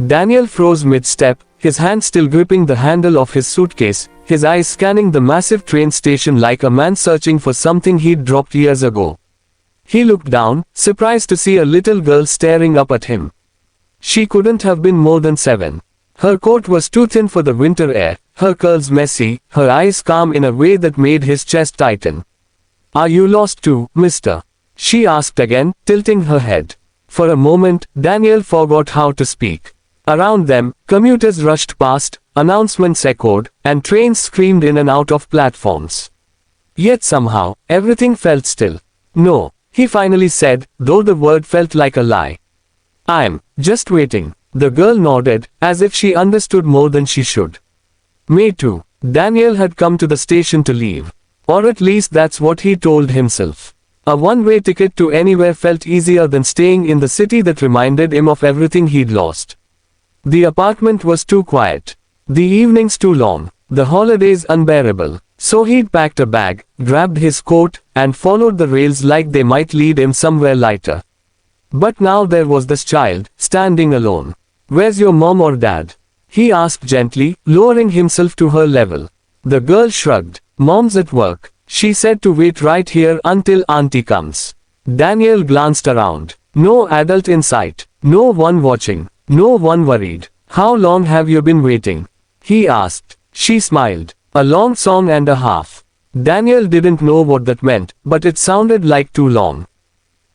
Daniel froze mid-step, his hand still gripping the handle of his suitcase, his eyes scanning the massive train station like a man searching for something he'd dropped years ago. He looked down, surprised to see a little girl staring up at him. She couldn't have been more than 7. Her coat was too thin for the winter air, her curls messy, her eyes calm in a way that made his chest tighten. "Are you lost too, mister?" she asked again, tilting her head. For a moment, Daniel forgot how to speak. Around them, commuters rushed past, announcements echoed, and trains screamed in and out of platforms. Yet somehow, everything felt still. "No," he finally said, though the word felt like a lie. "I'm just waiting." The girl nodded, as if she understood more than she should. Me too. Daniel had come to the station to leave. Or at least that's what he told himself. A one-way ticket to anywhere felt easier than staying in the city that reminded him of everything he'd lost. The apartment was too quiet. The evenings too long. The holidays unbearable. So he'd packed a bag, grabbed his coat, and followed the rails like they might lead him somewhere lighter. But now there was this child, standing alone. "Where's your mom or dad?" he asked gently, lowering himself to her level. The girl shrugged. "Mom's at work. She said to wait right here until auntie comes." Daniel glanced around. No adult in sight. No one watching. No one worried. "How long have you been waiting?" he asked. She smiled. "A long song and a half." Daniel didn't know what that meant, but it sounded like too long.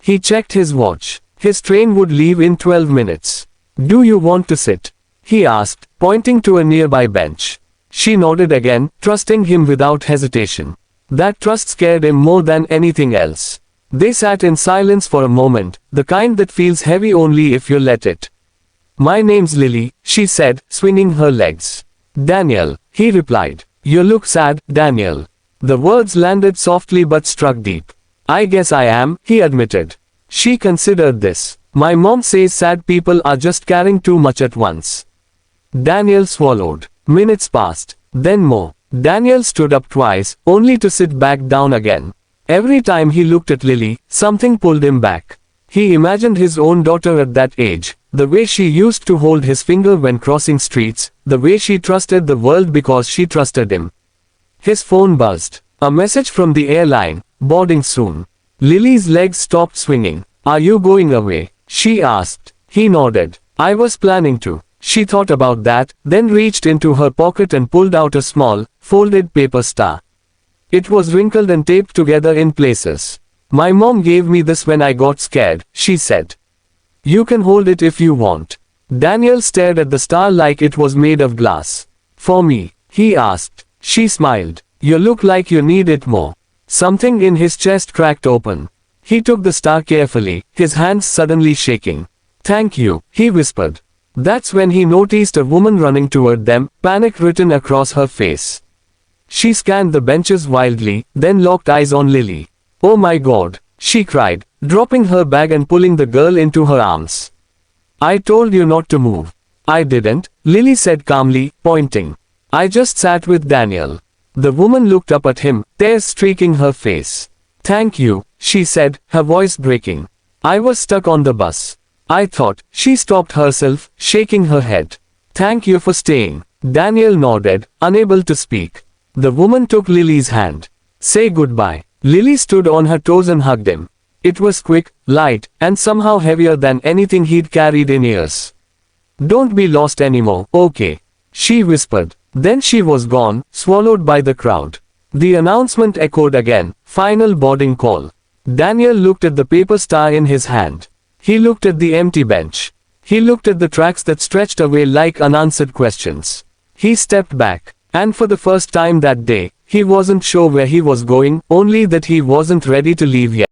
He checked his watch. His train would leave in 12 minutes. "Do you want to sit?" he asked, pointing to a nearby bench. She nodded again, trusting him without hesitation. That trust scared him more than anything else. They sat in silence for a moment, the kind that feels heavy only if you let it. "My name's Lily," she said, swinging her legs. "Daniel," he replied. "You look sad, Daniel." The words landed softly but struck deep. "I guess I am," he admitted. She considered this. "My mom says sad people are just carrying too much at once." Daniel swallowed. Minutes passed. Then more. Daniel stood up twice, only to sit back down again. Every time he looked at Lily, something pulled him back. He imagined his own daughter at that age, the way she used to hold his finger when crossing streets, the way she trusted the world because she trusted him. His phone buzzed. A message from the airline, "Boarding soon." Lily's legs stopped swinging. "Are you going away?" she asked. He nodded. "I was planning to." She thought about that, then reached into her pocket and pulled out a small, folded paper star. It was wrinkled and taped together in places. "My mom gave me this when I got scared," she said. "You can hold it if you want." Daniel stared at the star like it was made of glass. "For me?" he asked. She smiled. "You look like you need it more." Something in his chest cracked open. He took the star carefully, his hands suddenly shaking. "Thank you," he whispered. That's when he noticed a woman running toward them, panic written across her face. She scanned the benches wildly, then locked eyes on Lily. "Oh my God," she cried, dropping her bag and pulling the girl into her arms. "I told you not to move." "I didn't," Lily said calmly, pointing. "I just sat with Daniel." The woman looked up at him, tears streaking her face. "Thank you," she said, her voice breaking. "I was stuck on the bus. I thought." She stopped herself, shaking her head. "Thank you for staying." Daniel nodded, unable to speak. The woman took Lily's hand. "Say goodbye." Lily stood on her toes and hugged him. It was quick, light, and somehow heavier than anything he'd carried in years. "Don't be lost anymore, okay?" she whispered. Then she was gone, swallowed by the crowd. The announcement echoed again, "Final boarding call." Daniel looked at the paper star in his hand. He looked at the empty bench. He looked at the tracks that stretched away like unanswered questions. He stepped back, and for the first time that day, he wasn't sure where he was going, only that he wasn't ready to leave yet.